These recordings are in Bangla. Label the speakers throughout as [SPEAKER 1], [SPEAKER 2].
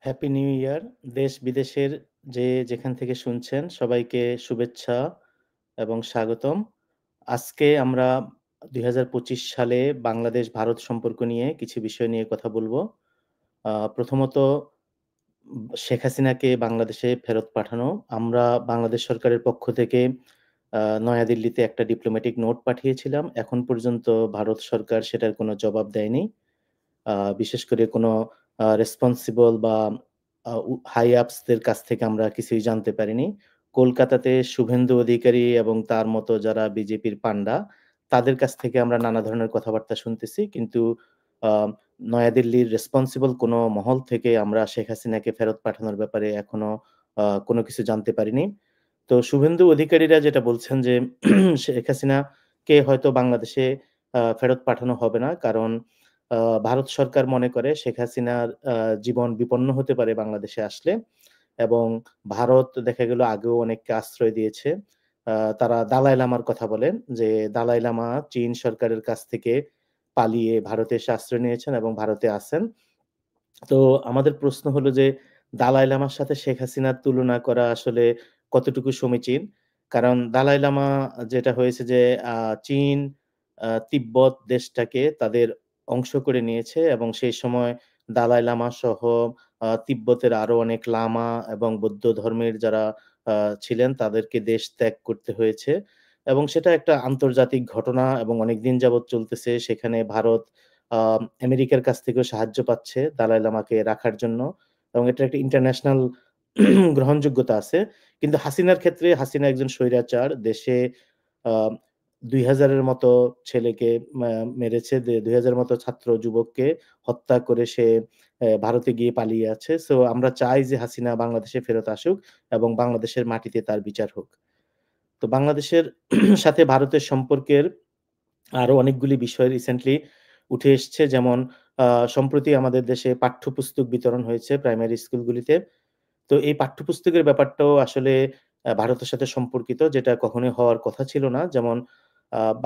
[SPEAKER 1] Happy new year. দেশ-বিদেশের যেখান থেকে শুনছেন সবাইকে শুভেচ্ছা এবং স্বাগতম। আজকে আমরা ২০২৫ সালে বাংলাদেশ-ভারত সম্পর্ক নিয়ে কিছু বিষয় নিয়ে কথা বলব। প্রথমত শেখ হাসিনাকে বাংলাদেশে ফেরত পাঠানো। আমরা বাংলাদেশ সরকারের পক্ষ থেকে নয়াদিল্লিতে একটা ডিপ্লোম্যাটিক নোট পাঠিয়েছিলাম। এখন পর্যন্ত ভারত সরকার সেটার কোনো জবাব দেয়নি। বিশেষ করে কোনো রেসপন্সিবল বা হাই আপস দের কাছ থেকে আমরা কিছুই জানতে পারিনি। কলকাতাতে শুভেন্দু অধিকারী এবং তার মতো যারা বিজেপির পান্ডা, তাদের কাছ থেকে আমরা নানা ধরনের কথাবার্তা শুনতেছি। কিন্তু আ নয়াদিল্লির রেসপন্সিবল কোনো মহল থেকে আমরা শেখ হাসিনাকে ফেরত পাঠানোর ব্যাপারে এখনো কোনো কিছু জানতে পারিনি। তো শুভেন্দু অধিকারীরা যেটা বলছেন যে শেখ হাসিনাকে হয়তো বাংলাদেশে ফেরত পাঠানো হবে না। কারণ আ ভারত সরকার মনে করে শেখ হাসিনার জীবন বিপন্ন হতে পারে বাংলাদেশে আসলে এবং ভারত দেখা গেল আগেও অনেককে আশ্রয় দিয়েছে। তারা দালাই লামার কথা বলেন যে, দালাই লামা চীন সরকারের কাছ থেকে পালিয়ে ভারতে এসে আশ্রয় নিয়েছেন এবং ভারতে আছেন। তো আমাদের প্রশ্ন হলো যে, দালাই লামার সাথে শেখ হাসিনার তুলনা করা আসলে কতটুকু সমীচীন? কারণ দালাই লামা যেটা হয়েছে যে, চীন তিব্বত দেশটাকে তাদের অংশ করে নিয়েছে এবং সেই সময় দালাই লামা সহ তিব্বতের আরো অনেক লামা এবং বৌদ্ধ ধর্মের যারা আ ছিলেন তাদেরকে দেশ ত্যাগ করতে হয়েছে এবং সেটা একটা আন্তর্জাতিক ঘটনা এবং অনেকদিন যাবৎ চলতেছে। সেখানে ভারত আ আমেরিকার কাছ থেকেও সাহায্য পাচ্ছে দালাই লামাকে রাখার জন্য এবং এটার একটা ইন্টারন্যাশনাল গ্রহণযোগ্যতা আছে। কিন্তু হাসিনার ক্ষেত্রে হাসিনা একজন স্বৈরাচার। দেশে আ ২০০০ এর মতো ছেলেকে মা মেরেছে। ২০০০ এর মতো ছাত্র যুবককে হত্যা করে সে ভারতে গিয়ে পালিয়ে আছে। সো আমরা চাই যে হাসিনা বাংলাদেশে ফেরত আসুক এবং বাংলাদেশের মাটিতে তার বিচার হোক। তো বাংলাদেশের সাথে ভারতের সম্পর্কের আরো অনেকগুলি বিষয় রিসেন্টলি উঠে এসছে। যেমন আ সম্প্রতি আমাদের দেশে পাঠ্যপুস্তক বিতরণ হয়েছে প্রাইমারি স্কুলগুলিতে। তো এই পাঠ্যপুস্তকের ব্যাপারটাও আসলে ভারতের সাথে সম্পর্কিত, যেটা কখনোই হওয়ার কথা ছিল না। যেমন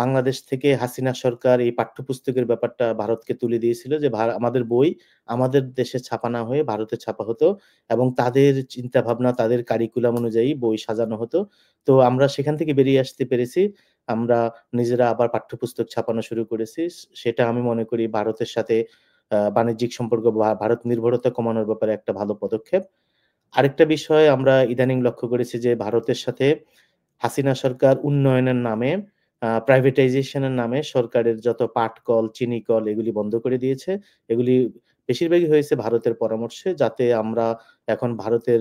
[SPEAKER 1] বাংলাদেশ থেকে হাসিনা সরকার এই পাঠ্যপুস্তকের ব্যাপারটা ভারতকে তুলে দিয়েছিল যে, আমাদের বই আমাদের দেশে ছাপা না হয়ে ভারতে ছাপা হতো এবং তাদের চিন্তাভাবনা, তাদের কারিকুলাম অনুযায়ী বই সাজানো হতো। তো আমরা সেখান থেকে বেরিয়ে আসতে পেরেছি। আমরা নিজেরা আবার পাঠ্যপুস্তক ছাপানো শুরু করেছি। সেটা আমি মনে করি ভারতের সাথে বাণিজ্যিক সম্পর্ক বা ভারত নির্ভরতা কমানোর ব্যাপারে একটা ভালো পদক্ষেপ। আরেকটা বিষয় আমরা ইদানিং লক্ষ্য করেছি যে ভারতের সাথে হাসিনা সরকার উন্নয়নের নামে প্রাইভেটাইজেশন এর নামে সরকারের যত পাটকল, চিনিকল এগুলি বন্ধ করে দিয়েছে। এগুলি বেশিরভাগই হয়েছে ভারতের পরামর্শে, যাতে আমরা এখন ভারতের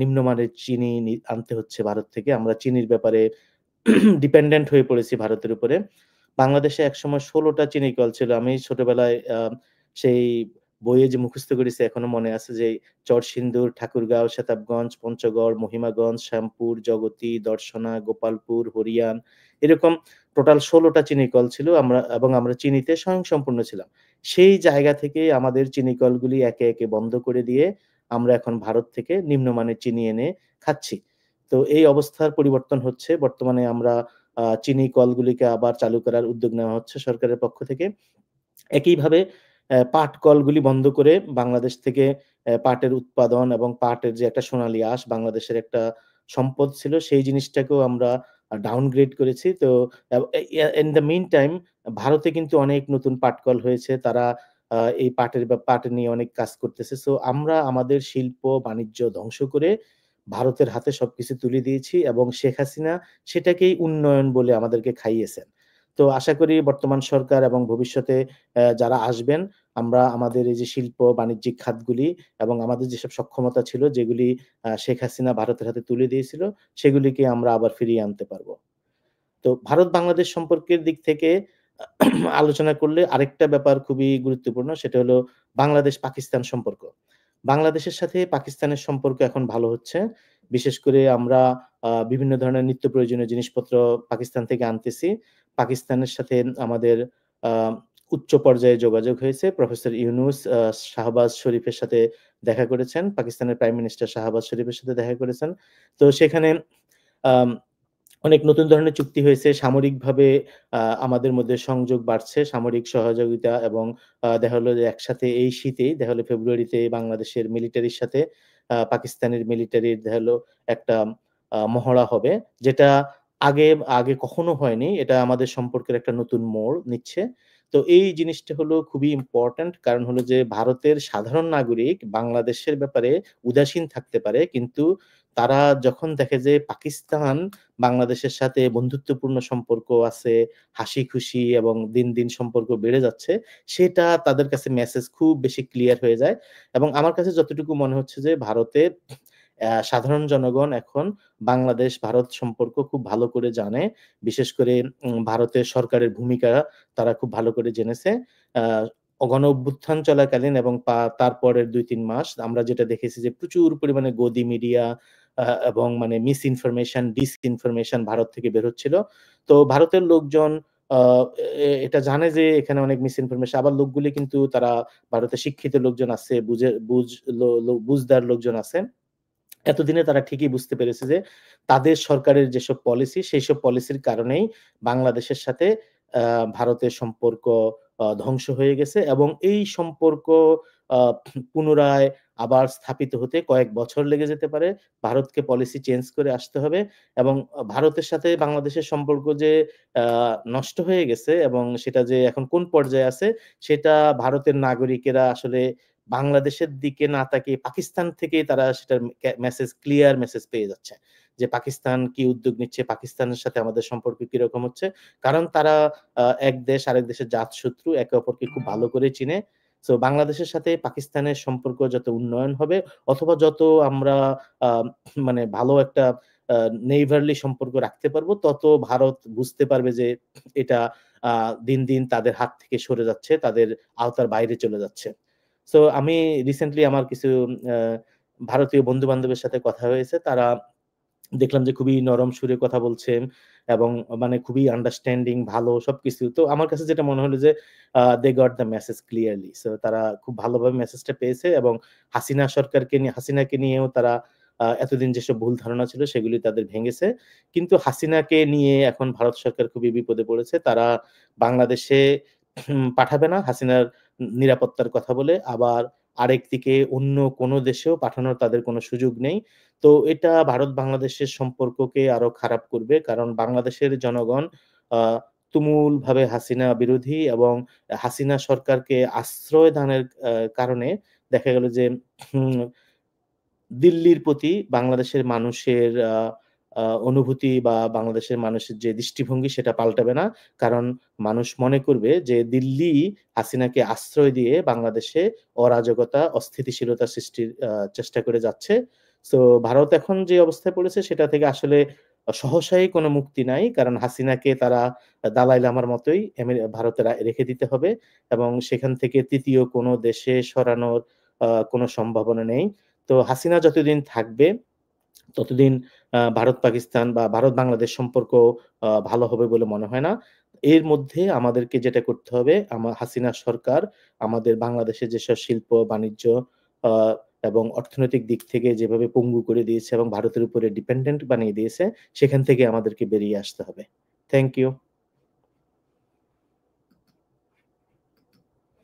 [SPEAKER 1] নিম্নমানের চিনি আনতে হচ্ছে ভারত থেকে। আমরা চিনির ব্যাপারে ডিপেন্ডেন্ট হয়ে পড়েছি ভারতের উপরে। বাংলাদেশে একসময় ১৬ টা চিনি কল ছিল। আমি ছোটবেলায় সেই বইয়ে যে মুখস্থ করেছি এখনো মনে আছে যে চরসিন্দুর, ঠাকুরগাঁও, সেতাবগঞ্জ, পঞ্চগড়, মহিমাগঞ্জ, শ্যামপুর, জগতী, দর্শনা, গোপালপুর, হরিয়ান এরকম টোটাল ১৬ টা চিনি কল ছিল। আমরা চিনিতে স্বয়ংসম্পূর্ণ ছিলাম। সেই জায়গা থেকে আমাদের চিনি কলগুলি একে, একে বন্ধ করে দিয়ে আমরা এখন ভারত থেকে নিম্নমানের চিনি এনে খাচ্ছি। তো এই অবস্থার পরিবর্তন হচ্ছে। বর্তমানে আমরা চিনি কলগুলিকে আবার চালু করার উদ্যোগ নেওয়া হচ্ছে সরকারের পক্ষ থেকে। একইভাবে পাট কলগুলি বন্ধ করে বাংলাদেশ থেকে পাটের উৎপাদন এবং পাটের যে একটা সোনালী আঁশ বাংলাদেশের একটা সম্পদ ছিল, সেই জিনিসটাকেও আমরা ডাউনগ্রেড করেছি। তো ইন দ্য মিন টাইম ভারতে কিন্তু অনেক নতুন পাটকল হয়েছে। তারা এই পাট নিয়ে অনেক কাজ করতেছে। সো আমরা আমাদের শিল্প বাণিজ্য ধ্বংস করে ভারতের হাতে সবকিছু তুলে দিয়েছি এবং শেখ হাসিনা সেটাকেই উন্নয়ন বলে আমাদেরকে খাইয়েছেন। তো আশা করি বর্তমান সরকার এবং ভবিষ্যতে যারা আসবেন, আমরা আমাদের এই যে শিল্প বাণিজ্যিক খাতগুলি এবং আমাদের যেসব সক্ষমতা ছিল যেগুলি শেখ হাসিনা ভারতের হাতে তুলে দিয়েছিল, সেগুলিকে আমরা আবার ফিরিয়ে আনতে পারব। তো ভারত-বাংলাদেশ সম্পর্কের দিক থেকে আলোচনা করলে আরেকটা ব্যাপার খুবই গুরুত্বপূর্ণ, সেটা হলো বাংলাদেশ-পাকিস্তান সম্পর্ক। বাংলাদেশের সাথে পাকিস্তানের সম্পর্ক এখন ভালো হচ্ছে। বিশেষ করে আমরা বিভিন্ন ধরনের নিত্য প্রয়োজনীয় জিনিসপত্র পাকিস্তান থেকে আনতেছি। পাকিস্তানের সাথে আমাদের আ উচ্চ পর্যায়ে যোগাযোগ হয়েছে। প্রফেসর ইউনুস শাহবাজ শরীফের সাথে দেখা করেছেন। পাকিস্তানের প্রাইম মিনিস্টার শাহবাজ শরীফের সাথে দেখা করেছেন। তো সেখানে আম অনেক নতুন ধরনের চুক্তি হয়েছে। সামরিকভাবে আমাদের মধ্যে সংযোগ বাড়ছে। সামরিক সহযোগিতা এবং দেখা হলো যে একসাথে এই শীতেই দেখা হলো ফেব্রুয়ারিতে বাংলাদেশের মিলিটারির সাথে পাকিস্তানের মিলিটারির দেখা হলো একটা মহড়া হবে। যেটা আগে আগে কখনো হয়নি। এটা আমাদের সম্পর্কের একটা নতুন মোড় নিচ্ছে। তো এই জিনিসটা হলো খুবই ইম্পোর্টেন্ট। কারণ হলো যে ভারতের সাধারণ নাগরিক বাংলাদেশের ব্যাপারে উদাসীন থাকতে পারে। কিন্তু তারা যখন দেখে যে পাকিস্তান বাংলাদেশের সাথে বন্ধুত্বপূর্ণ সম্পর্ক আছে, হাসি-খুশি এবং দিন, দিন সম্পর্ক বেড়ে যাচ্ছে, সেটা তাদের কাছে মেসেজ খুব বেশি ক্লিয়ার হয়ে যায়। এবং আমার কাছে যতটুকু মনে হচ্ছে যে ভারতের সাধারণ জনগণ এখন বাংলাদেশ-ভারত সম্পর্ক খুব ভালো করে জানে। বিশেষ করে ভারতের সরকারের ভূমিকা তারা খুব ভালো করে জেনেছে। আ গণ-অভ্যুত্থান চলাকালীন এবং তারপরের ২-৩ মাস আমরা যেটা দেখেছি যে প্রচুর পরিমাণে গদি মিডিয়া এবং মানে মিস ইনফরমেশন, ডিসইনফরমেশন ভারত থেকে বের হচ্ছিল। তো ভারতের লোকজন আ এটা জানে যে এখানে অনেক মিস ইনফরমেশন আবার লোকগুলি কিন্তু তারা ভারতের শিক্ষিত লোকজন আছে, বুঝে বুঝ লো লো বুঝদার লোকজন আছে। এতদিনে তারা ঠিকই বুঝতে পেরেছে যে তাদের সরকারের যেসব পলিসি, সেইসব পলিসির কারণেই বাংলাদেশের সাথে আ ভারতের সম্পর্ক ধ্বংস হয়ে গেছে এবং এই সম্পর্ক আ পুনরায় আবার স্থাপিত হতে কয়েক বছর লেগে যেতে পারে। ভারতকে পলিসি চেঞ্জ করে আসতে হবে এবং ভারতের সাথে বাংলাদেশের সম্পর্ক যে আ নষ্ট হয়ে গেছে এবং সেটা যে এখন কোন পর্যায়ে আছে, সেটা ভারতের নাগরিকেরা আসলে বাংলাদেশের দিকে না তাকিয়ে পাকিস্তান থেকেই তারা সেটার ক্লিয়ার মেসেজ পেয়ে যাচ্ছে। যে পাকিস্তান কি উদ্যোগ নিচ্ছে, পাকিস্তানের সাথে আমাদের সম্পর্ক কিরকম হচ্ছে। কারণ তারা এক দেশ আরেক দেশের জাতশত্রু একে অপরকে খুব ভালো করে চিনে। সো বাংলাদেশের সাথে পাকিস্তানের সম্পর্ক যত উন্নয়ন হবে অথবা যত আমরা আ মানে ভালো একটা আ নেইবারলি সম্পর্ক রাখতে পারবো, তত ভারত বুঝতে পারবে যে এটা আ দিন, দিন তাদের হাত থেকে সরে যাচ্ছে, তাদের আওতার বাইরে চলে যাচ্ছে। সো আমি রিসেন্টলি আমার কিছু আ ভারতীয় বন্ধু-বান্ধবের সাথে কথা হয়েছে। তারা দেখলাম যে খুবই নরম সুরে কথা বলছেন এবং মানে খুবই আন্ডারস্ট্যান্ডিং ভালো সবকিছু। তো আমার কাছে যেটা মনে হলো যে they got the message clearly. So তারা খুব ভালোভাবে মেসেজটা পেয়েছে এবং হাসিনাকে নিয়েও তারা এতদিন যেসব ভুল ধারণা ছিল সেগুলি তাদের ভেঙেছে। কিন্তু হাসিনাকে নিয়ে এখন ভারত সরকার খুবই বিপদে পড়েছে। তারা বাংলাদেশে পাঠাবে না হাসিনার নিরাপত্তার কথা বলে। আবার আরেকদিকে অন্য কোনো দেশেও পাঠানোর তাদের কোনো সুযোগ নেই। তো এটা ভারত-বাংলাদেশের সম্পর্ককে আরো খারাপ করবে। কারণ বাংলাদেশের জনগণ আ তুমুলভাবে হাসিনা বিরোধী এবং হাসিনা সরকারকে আশ্রয় দানের কারণে দেখা গেল যে হুম দিল্লির প্রতি বাংলাদেশের মানুষের আ আ অনুভূতি বা বাংলাদেশের মানুষের যে দৃষ্টিভঙ্গি সেটা পাল্টাবে না। কারণ মানুষ মনে করবে যে দিল্লি হাসিনাকে আশ্রয় দিয়ে বাংলাদেশে অরাজকতা, অস্থিতিশীলতা সৃষ্টির চেষ্টা করে যাচ্ছে। সো ভারত এখন যে অবস্থায় পড়েছে সেটা থেকে আসলে সহসাই কোনো মুক্তি নাই। কারণ হাসিনাকে তারা দালাই লামার মতোই ভারতে রেখে দিতে হবে এবং সেখান থেকে ৩য় কোনো দেশে সরানোর কোনো সম্ভাবনা নেই। তো হাসিনা যতদিন থাকবে, ততদিন ভারত-পাকিস্তান বা ভারত-বাংলাদেশ সম্পর্ক ভালো হবে বলে মনে হয় না। এর মধ্যে আমাদেরকে যেটা করতে হবে, হাসিনা সরকার আমাদের বাংলাদেশে যেসব শিল্প, বাণিজ্য আ এবং অর্থনৈতিক দিক থেকে যেভাবে পঙ্গু করে দিয়েছে এবং ভারতের উপরে ডিপেন্ডেন্ট বানিয়ে দিয়েছে, সেখান থেকে আমাদেরকে বেরিয়ে আসতে হবে। Thank you.